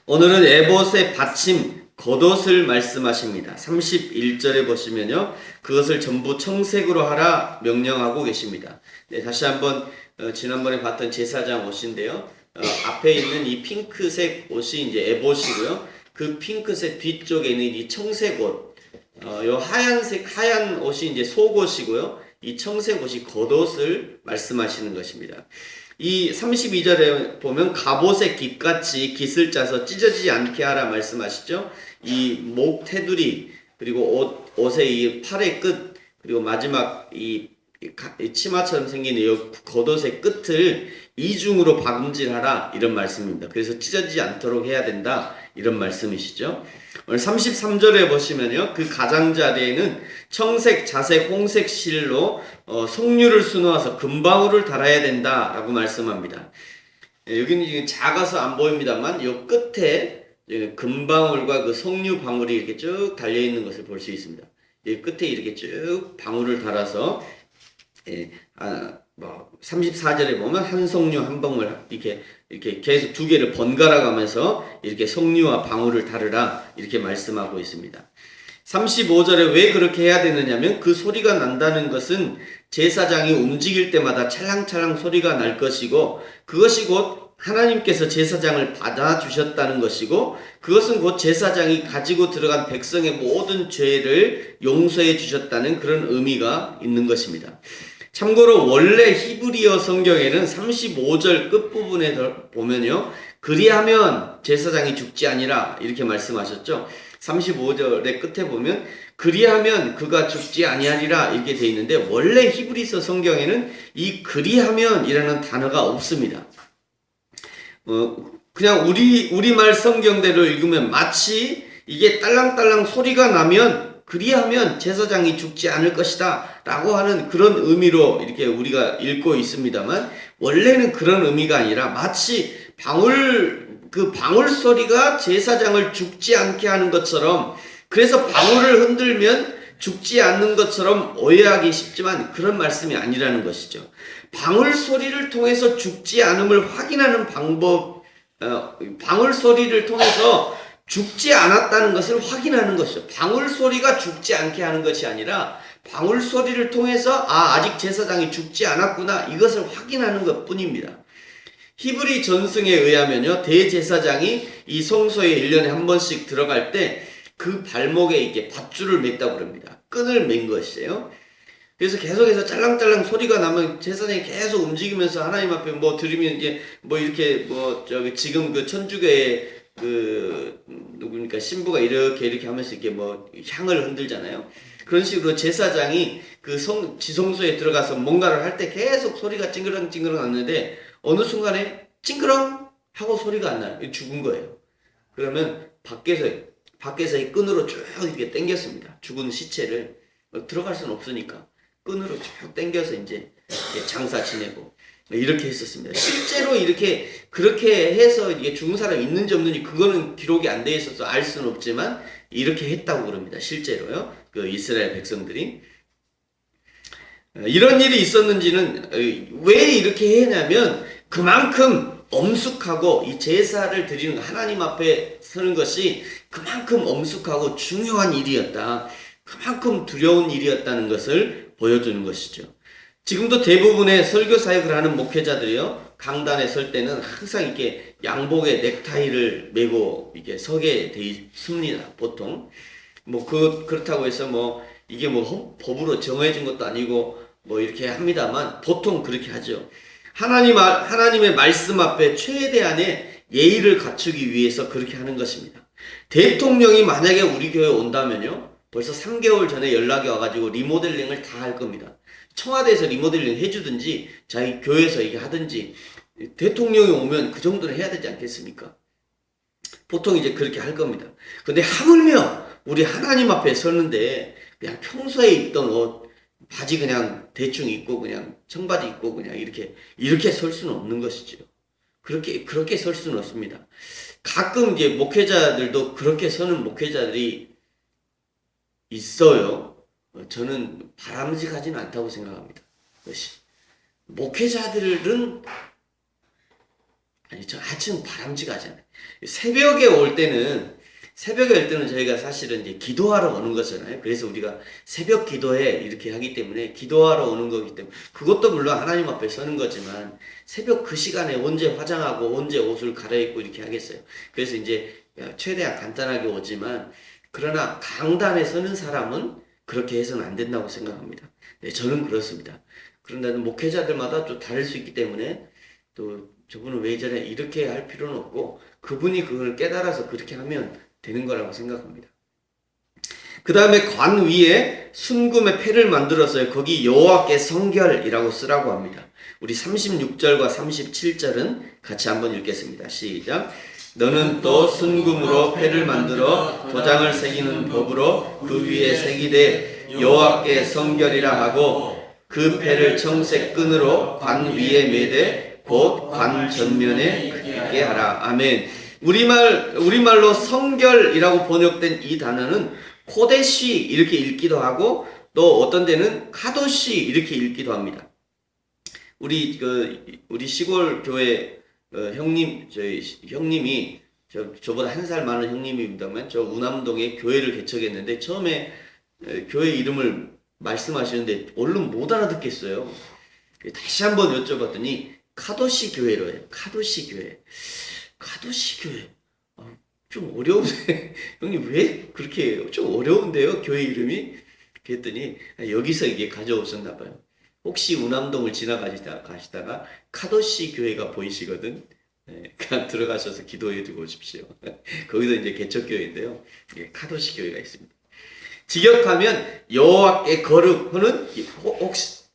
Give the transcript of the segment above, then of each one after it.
오늘은 에봇의 받침 겉옷을 말씀하십니다. 31절에 보시면요. 그것을 전부 청색으로 하라 명령하고 계십니다. 네, 다시 한번 지난번에 봤던 제사장 옷인데요. 앞에 있는 이 핑크색 옷이 이제 에봇이고요. 그 핑크색 뒤쪽에 있는 이 청색 옷, 요 하얀 옷이 이제 속옷이고요. 이 청색 옷이 겉옷을 말씀하시는 것입니다. 이 32절에 보면 갑옷의 깃같이 깃을 짜서 찢어지지 않게 하라 말씀하시죠. 이 목 테두리 그리고 옷의 이 팔의 끝 그리고 마지막 이 치마처럼 생긴 이 겉옷의 끝을 이중으로 박음질하라 이런 말씀입니다. 그래서 찢어지지 않도록 해야 된다 이런 말씀이시죠. 오늘 33절에 보시면요. 그 가장자리에는 청색, 자색, 홍색 실로 석류를 수놓아서 금방울을 달아야 된다라고 말씀합니다. 여기는 지금 작아서 안 보입니다만 요 끝에 금방울과 그 석류 방울이 이렇게 쭉 달려 있는 것을 볼 수 있습니다. 이 끝에 이렇게 쭉 방울을 달아서 34절에 보면 한 석류 한 방울 이렇게 계속 두 개를 번갈아 가면서 이렇게 석류와 방울을 다르라 이렇게 말씀하고 있습니다. 35절에 왜 그렇게 해야 되느냐면 그 소리가 난다는 것은 제사장이 움직일 때마다 찰랑찰랑 소리가 날 것이고 그것이 곧 하나님께서 제사장을 받아주셨다는 것이고 그것은 곧 제사장이 가지고 들어간 백성의 모든 죄를 용서해 주셨다는 그런 의미가 있는 것입니다. 참고로 원래 히브리어 성경에는 35절 끝부분에 보면요. 그리하면 제사장이 죽지 아니라 이렇게 말씀하셨죠. 35절의 끝에 보면 그리하면 그가 죽지 아니하리라 이렇게 돼 있는데 원래 히브리서 성경에는 이 그리하면이라는 단어가 없습니다. 그냥 우리말 성경대로 읽으면 마치 이게 딸랑딸랑 소리가 나면 그리하면 제사장이 죽지 않을 것이다 라고 하는 그런 의미로 이렇게 우리가 읽고 있습니다만 원래는 그런 의미가 아니라 마치 방울 소리가 제사장을 죽지 않게 하는 것처럼 그래서 방울을 흔들면 죽지 않는 것처럼 오해하기 쉽지만 그런 말씀이 아니라는 것이죠. 방울 소리를 통해서 죽지 않음을 확인하는 방법, 방울 소리를 통해서 죽지 않았다는 것을 확인하는 것이죠. 방울 소리가 죽지 않게 하는 것이 아니라 방울 소리를 통해서 아직 제사장이 죽지 않았구나 이것을 확인하는 것 뿐입니다. 히브리 전승에 의하면요. 대제사장이 이 성소에 1년에 한 번씩 들어갈 때 그 발목에 이렇게 밧줄을 맸다고 그럽니다. 끈을 맨 것이에요. 그래서 계속해서 짤랑짤랑 소리가 나면 제사장이 계속 움직이면서 하나님 앞에 뭐 드리면 이제 뭐 이렇게 지금 그 천주교의 누구니까 신부가 이렇게 하면서 이렇게 뭐 향을 흔들잖아요. 그런 식으로 제사장이 그 지성소에 들어가서 뭔가를 할 때 계속 소리가 찡그렁찡그렁 났는데 어느 순간에 찡그렁 하고 소리가 안 나요. 죽은 거예요. 그러면 밖에서 이 끈으로 쭉 이렇게 당겼습니다. 죽은 시체를 들어갈 수는 없으니까 끈으로 쭉 당겨서 이제 장사 지내고 이렇게 했었습니다. 실제로 그렇게 해서 이게 죽은 사람이 있는지 없는지 그거는 기록이 안 돼 있어서 알 수는 없지만 이렇게 했다고 그럽니다. 실제로요. 그 이스라엘 백성들이. 이런 일이 있었는지는 왜 이렇게 했냐면 그만큼 엄숙하고 이 제사를 드리는 하나님 앞에 서는 것이 그만큼 엄숙하고 중요한 일이었다. 그만큼 두려운 일이었다는 것을 보여주는 것이죠. 지금도 대부분의 설교 사역을 하는 목회자들이요. 강단에 설 때는 항상 이렇게 양복에 넥타이를 메고 이렇게 서게 돼 있습니다. 보통. 그렇다고 해서 이게 법으로 정해진 것도 아니고 이렇게 합니다만 보통 그렇게 하죠. 하나님의 말씀 앞에 최대한의 예의를 갖추기 위해서 그렇게 하는 것입니다. 대통령이 만약에 우리 교회에 온다면요. 벌써 3개월 전에 연락이 와가지고 리모델링을 다 할 겁니다. 청와대에서 리모델링 해주든지 자기 교회에서 이게 하든지 대통령이 오면 그 정도는 해야 되지 않겠습니까? 보통 이제 그렇게 할 겁니다. 근데 하물며 우리 하나님 앞에 서는데 그냥 평소에 입던 옷 바지 그냥 대충 입고 그냥 청바지 입고 그냥 이렇게 설 수는 없는 것이죠. 그렇게 설 수는 없습니다. 가끔 이제 목회자들도 그렇게 서는 목회자들이 있어요. 저는 바람직하지는 않다고 생각합니다. 목회자들은 아니, 저 아침 바람직하잖아요. 새벽에 올 때는 저희가 사실은 이제 기도하러 오는 거잖아요. 그래서 우리가 새벽 기도회 이렇게 하기 때문에 기도하러 오는 거기 때문에 그것도 물론 하나님 앞에 서는 거지만 새벽 그 시간에 언제 화장하고 언제 옷을 갈아입고 이렇게 하겠어요. 그래서 이제 최대한 간단하게 오지만 그러나 강단에 서는 사람은 그렇게 해서는 안 된다고 생각합니다. 네, 저는 그렇습니다. 그런데 목회자들마다 또 다를 수 있기 때문에 또 저분은 왜 저래 이렇게 할 필요는 없고 그분이 그걸 깨달아서 그렇게 하면 되는 거라고 생각합니다. 그 다음에 관 위에 순금의 패를 만들어서 거기 여호와께 성결이라고 쓰라고 합니다. 우리 36절과 37절은 같이 한번 읽겠습니다. 시작. 너는 또 순금으로 패를 만들어 도장을 새기는 법으로 그 위에 새기되 여호와께 성결이라 하고 그 패를 청색 끈으로 관 위에 매되 곧 관 전면에 있게 하라. 아멘. 우리말로 성결이라고 번역된 이 단어는 코데시 이렇게 읽기도 하고 또 어떤 데는 카도시 이렇게 읽기도 합니다. 우리 시골 교회 형님이 저보다 한 살 많은 형님입니다만 저 우남동에 교회를 개척했는데 처음에 교회 이름을 말씀하시는데 얼른 못 알아듣겠어요. 다시 한번 여쭤봤더니 카도시 교회로 해요. 카도시 교회. 좀 어려운데 형님 왜 그렇게 해요? 좀 어려운데요 교회 이름이? 그랬더니 여기서 이게 가져오셨나 봐요. 혹시 우남동을 가시다가 카도시 교회가 보이시거든. 그냥 들어가셔서 기도해 주고 오십시오. 거기서 이제 개척교회인데요. 카도시 교회가 있습니다. 직역하면 여호와께 거룩하는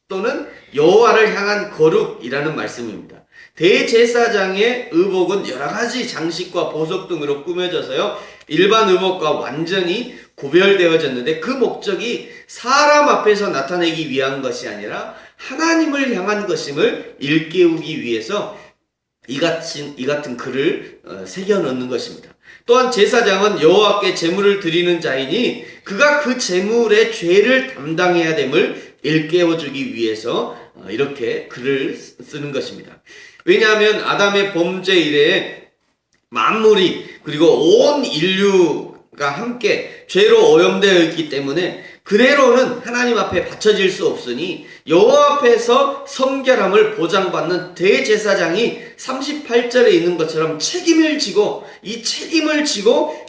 또는 여호와를 향한 거룩이라는 말씀입니다. 대제사장의 의복은 여러 가지 장식과 보석 등으로 꾸며져서요. 일반 의복과 완전히 구별되어졌는데 그 목적이 사람 앞에서 나타내기 위한 것이 아니라 하나님을 향한 것임을 일깨우기 위해서 이 같은 글을 새겨 넣는 것입니다. 또한 제사장은 여호와께 제물을 드리는 자이니 그가 그 제물의 죄를 담당해야 됨을 일깨워주기 위해서 이렇게 글을 쓰는 것입니다. 왜냐하면 아담의 범죄 이래에 만물이 그리고 온 인류가 함께 죄로 오염되어 있기 때문에 그대로는 하나님 앞에 바쳐질 수 없으니 여호와 앞에서 성결함을 보장받는 대제사장이 38절에 있는 것처럼 책임을 지고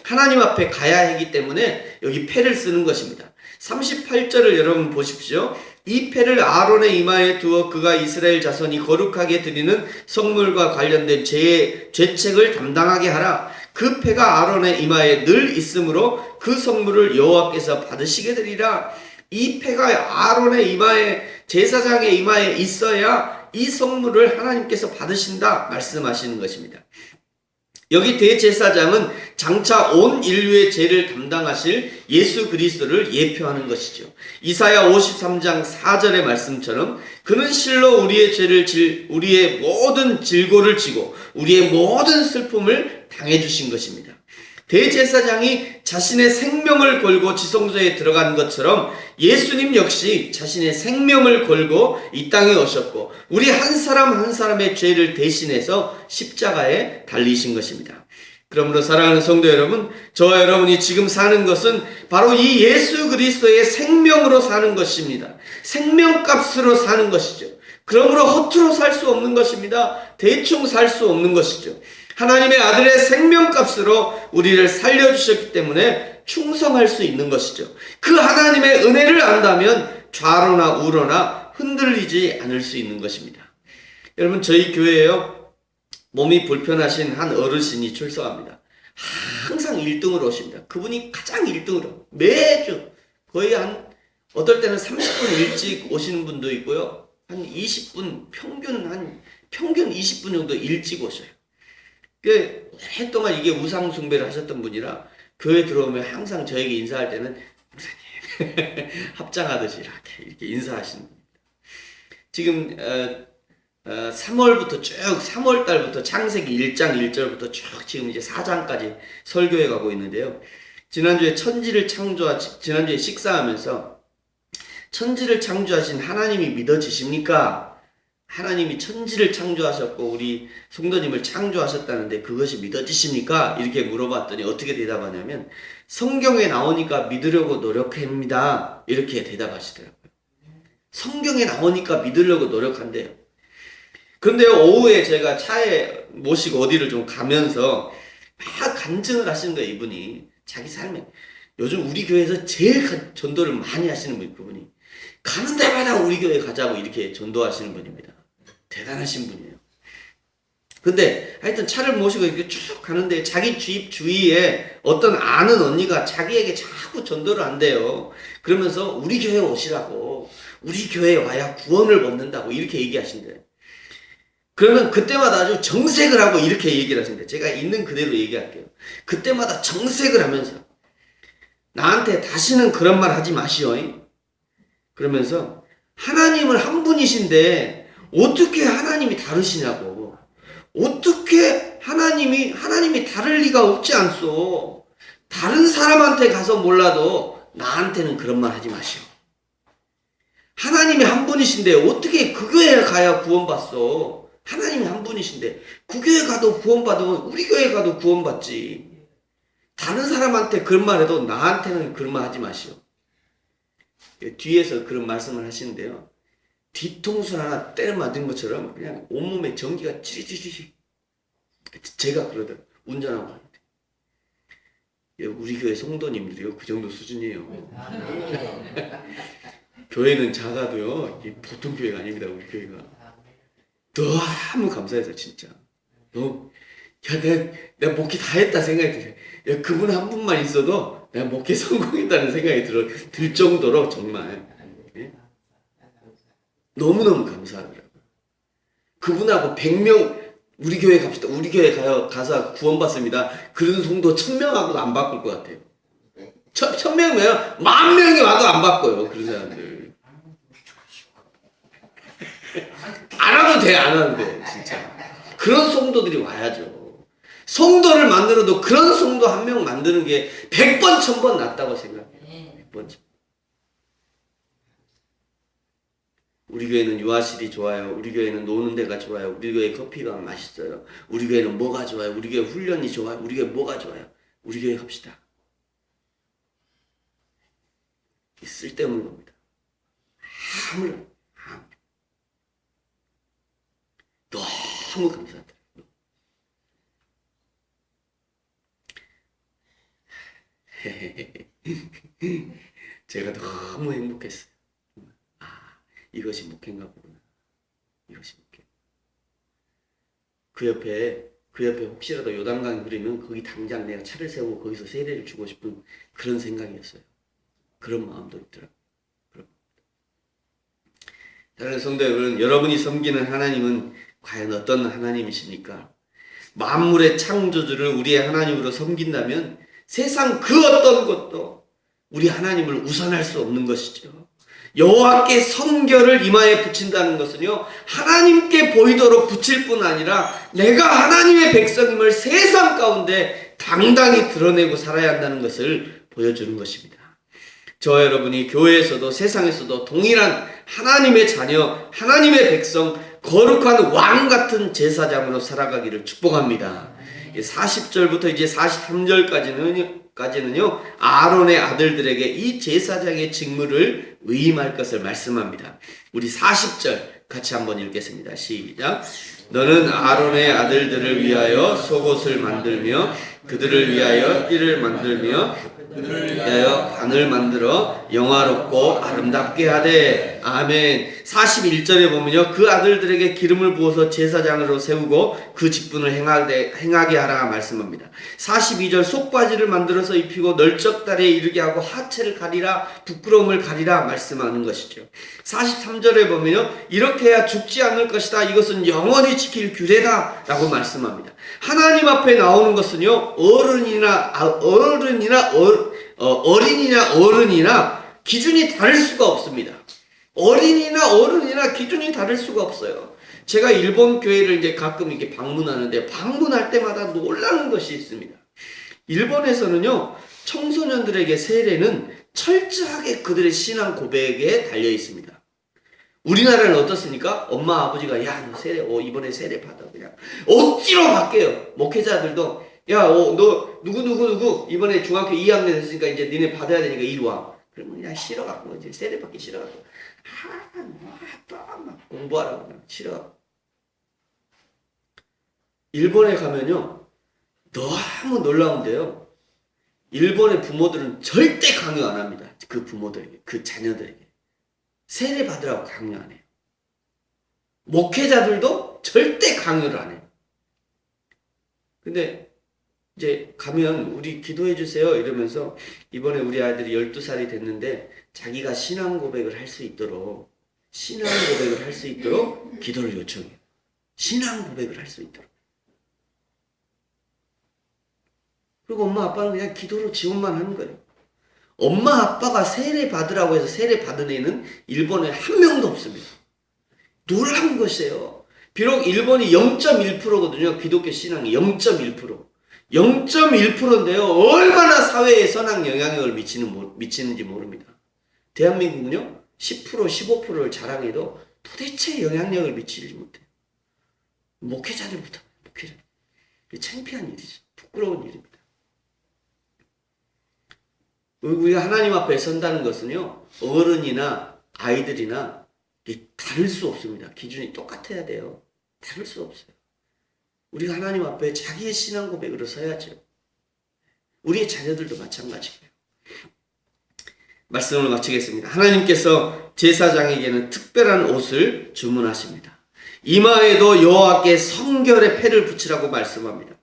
하나님 앞에 가야 하기 때문에 여기 패를 쓰는 것입니다. 38절을 여러분 보십시오. 이 패를 아론의 이마에 두어 그가 이스라엘 자손이 거룩하게 드리는 성물과 관련된 죄책을 담당하게 하라. 그 패가 아론의 이마에 늘 있으므로 그 성물을 여호와께서 받으시게 되리라. 이 패가 아론의 이마에 제사장의 이마에 있어야 이 성물을 하나님께서 받으신다 말씀하시는 것입니다. 여기 대제사장은 장차 온 인류의 죄를 담당하실 예수 그리스도를 예표하는 것이죠. 이사야 53장 4절의 말씀처럼 그는 실로 우리의 모든 질고를 지고 우리의 모든 슬픔을 당해주신 것입니다. 대제사장이 자신의 생명을 걸고 지성소에 들어간 것처럼 예수님 역시 자신의 생명을 걸고 이 땅에 오셨고 우리 한 사람 한 사람의 죄를 대신해서 십자가에 달리신 것입니다. 그러므로 사랑하는 성도 여러분, 저와 여러분이 지금 사는 것은 바로 이 예수 그리스도의 생명으로 사는 것입니다. 생명값으로 사는 것이죠. 그러므로 허투루 살 수 없는 것입니다. 대충 살 수 없는 것이죠. 하나님의 아들의 생명값으로 우리를 살려주셨기 때문에 충성할 수 있는 것이죠. 그 하나님의 은혜를 안다면 좌로나 우로나 흔들리지 않을 수 있는 것입니다. 여러분, 저희 교회에요, 몸이 불편하신 한 어르신이 출석합니다. 항상 1등으로 오십니다. 그분이 가장 1등으로 매주 거의 어떨 때는 30분 일찍 오시는 분도 있고요. 한 20분 평균 20분 정도 일찍 오셔요. 오랫동안 이게 우상 숭배를 하셨던 분이라 교회 들어오면 항상 저에게 인사할 때는 목사님 합장하듯이 이렇게 인사하시는 겁니다. 지금 3월부터 쭉 3월달부터 창세기 1장 1절부터 쭉 지금 이제 4장까지 설교해 가고 있는데요. 지난주에 지난주에 식사하면서 천지를 창조하신 하나님이 믿어지십니까? 하나님이 천지를 창조하셨고 우리 성도님을 창조하셨다는데 그것이 믿어지십니까? 이렇게 물어봤더니 어떻게 대답하냐면 성경에 나오니까 믿으려고 노력합니다. 이렇게 대답하시더라고요. 성경에 나오니까 믿으려고 노력한대요. 근데 오후에 제가 차에 모시고 어디를 좀 가면서 막 간증을 하시는 거예요. 이분이 자기 삶에 요즘 우리 교회에서 제일 전도를 많이 하시는 분, 그분이 가는 데마다 우리 교회 가자고 이렇게 전도하시는 분입니다. 대단하신 분이에요. 근데 하여튼 차를 모시고 이렇게 쭉 가는데 자기 집 주위에 어떤 아는 언니가 자기에게 자꾸 전도를 한대요. 그러면서 우리 교회 오시라고, 우리 교회에 와야 구원을 얻는다고 이렇게 얘기하신대요. 그러면 그때마다 아주 정색을 하고 이렇게 얘기를 하신대요. 제가 있는 그대로 얘기할게요. 그때마다 정색을 하면서 나한테 다시는 그런 말 하지 마시오. 그러면서 하나님은 한 분이신데 어떻게 하나님이 다르시냐고. 어떻게 하나님이 다를 리가 없지 않소. 다른 사람한테 가서 몰라도 나한테는 그런 말 하지 마시오. 하나님이 한 분이신데 어떻게 그 교회에 가야 구원받소. 하나님이 한 분이신데 그 교회 가도 구원받으면 우리 교회 가도 구원받지. 다른 사람한테 그런 말 해도 나한테는 그런 말 하지 마시오. 뒤에서 그런 말씀을 하시는데요. 뒤통수 하나 때려 맞은 것처럼 그냥 온몸에 전기가 찌릿찌릿. 제가 그러더라고요. 운전하고 하는데. 우리 교회 성도님들이요. 그 정도 수준이에요. 교회는 작아도요. 보통 교회가 아닙니다. 우리 교회가. 너무 감사해서 진짜. 내가 목회 다 했다 생각이 들어요. 야, 그분 한 분만 있어도 내가 목회 성공했다는 생각이 들 정도로 정말 너무너무 감사하더라고요. 그분하고 100명 우리 교회 갑시다. 우리 교회 가서 구원받습니다. 그런 성도 1000명하고도 안 바꿀 것 같아요. 1000명이면 10,000명이 와도 안 바꿔요. 그런 사람들. 안 와도 돼. 안 와도 돼. 진짜. 그런 성도들이 와야죠. 성도를 만들어도 그런 성도 한 명 만드는 게 100번, 1000번 낫다고 생각해요. 100번. 우리 교회는 유아실이 좋아요. 우리 교회는 노는 데가 좋아요. 우리 교회 커피가 맛있어요. 우리 교회는 뭐가 좋아요. 우리 교회 훈련이 좋아요. 우리 교회 뭐가 좋아요. 우리 교회 갑시다. 쓸데없는 겁니다. 너무 감사하다. 제가 너무 행복했어요. 이것이 목회인가 보구나. 이것이 목회. 그 옆에 혹시라도 요단강이 흐르면 거기 당장 내가 차를 세우고 거기서 세례를 주고 싶은 그런 생각이었어요. 그런 마음도 있더라고요. 다른 성도 여러분, 여러분이 섬기는 하나님은 과연 어떤 하나님이십니까? 만물의 창조주를 우리의 하나님으로 섬긴다면 세상 그 어떤 것도 우리 하나님을 우선할 수 없는 것이죠. 여호와께 성결을 이마에 붙인다는 것은요, 하나님께 보이도록 붙일 뿐 아니라 내가 하나님의 백성임을 세상 가운데 당당히 드러내고 살아야 한다는 것을 보여주는 것입니다. 저와 여러분이 교회에서도 세상에서도 동일한 하나님의 자녀, 하나님의 백성, 거룩한 왕 같은 제사장으로 살아가기를 축복합니다. 40절부터 이제 43절까지는요, 아론의 아들들에게 이 제사장의 직무를 위임할 것을 말씀합니다. 우리 40절 같이 한번 읽겠습니다. 시작. 너는 아론의 아들들을 위하여 속옷을 만들며 그들을 위하여 띠를 만들며 그들을 위하여 관을 만들어 영화롭고 아름답게 하되. 아멘. 41절에 보면요, 그 아들들에게 기름을 부어서 제사장으로 세우고 그 직분을 행하게 하라 말씀합니다. 42절 속바지를 만들어서 입히고 널쩍다리에 이르게 하고 하체를 가리라, 부끄러움을 가리라 말씀하는 것이죠. 43절에 보면요, 이렇게 해야 죽지 않을 것이다, 이것은 영원히 지킬 규례다 라고 말씀합니다. 하나님 앞에 나오는 것은요, 어린이나 기준이 다를 수가 없습니다. 어린이나 어른이나 기준이 다를 수가 없어요. 제가 일본 교회를 이제 가끔 이렇게 방문하는데 방문할 때마다 놀라는 것이 있습니다. 일본에서는요, 청소년들에게 세례는 철저하게 그들의 신앙 고백에 달려 있습니다. 우리나라는 어떻습니까? 엄마 아버지가 야 너 세례 이번에 세례 받아 그냥 억지로 받게요. 목회자들도 야 너 누구 이번에 중학교 2학년 됐으니까 이제 니네 받아야 되니까 이리 와. 그러면 그냥 싫어갖고 이제 세례 받기 싫어갖고 막 공부하라고 그냥 싫어갖고. 일본에 가면요 너무 놀라운데요. 일본의 부모들은 절대 강요 안 합니다. 그 부모들에게, 그 자녀들에게. 세례 받으라고 강요 안 해요. 목회자들도 절대 강요를 안 해요. 근데 이제 가면 우리 기도해 주세요 이러면서 이번에 우리 아이들이 12살이 됐는데 자기가 신앙 고백을 할 수 있도록 기도를 요청해요. 신앙 고백을 할 수 있도록. 그리고 엄마 아빠는 그냥 기도로 지원만 하는 거예요. 엄마 아빠가 세례 받으라고 해서 세례 받은 애는 일본에 한 명도 없습니다. 놀라운 것이에요. 비록 일본이 0.1%거든요. 기독교 신앙이 0.1%. 0.1%인데요. 얼마나 사회에 선한 영향력을 미치는지 모릅니다. 대한민국은요. 10% 15%를 자랑해도 도대체 영향력을 미치지 못해요. 목회자들부터 목회자. 창피한 일이죠. 부끄러운 일입니다. 우리가 하나님 앞에 선다는 것은요. 어른이나 아이들이나 다를 수 없습니다. 기준이 똑같아야 돼요. 다를 수 없어요. 우리가 하나님 앞에 자기의 신앙 고백으로 서야죠. 우리의 자녀들도 마찬가지예요. 말씀을 마치겠습니다. 하나님께서 제사장에게는 특별한 옷을 주문하십니다. 이마에도 여호와께 성결의 패를 붙이라고 말씀합니다.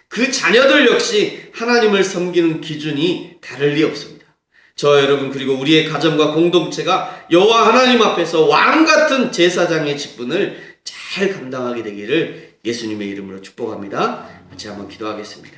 그 자녀들 역시 하나님을 섬기는 기준이 다를 리 없습니다. 저와 여러분 그리고 우리의 가정과 공동체가 여호와 하나님 앞에서 왕같은 제사장의 직분을 잘 감당하게 되기를 예수님의 이름으로 축복합니다. 같이 한번 기도하겠습니다.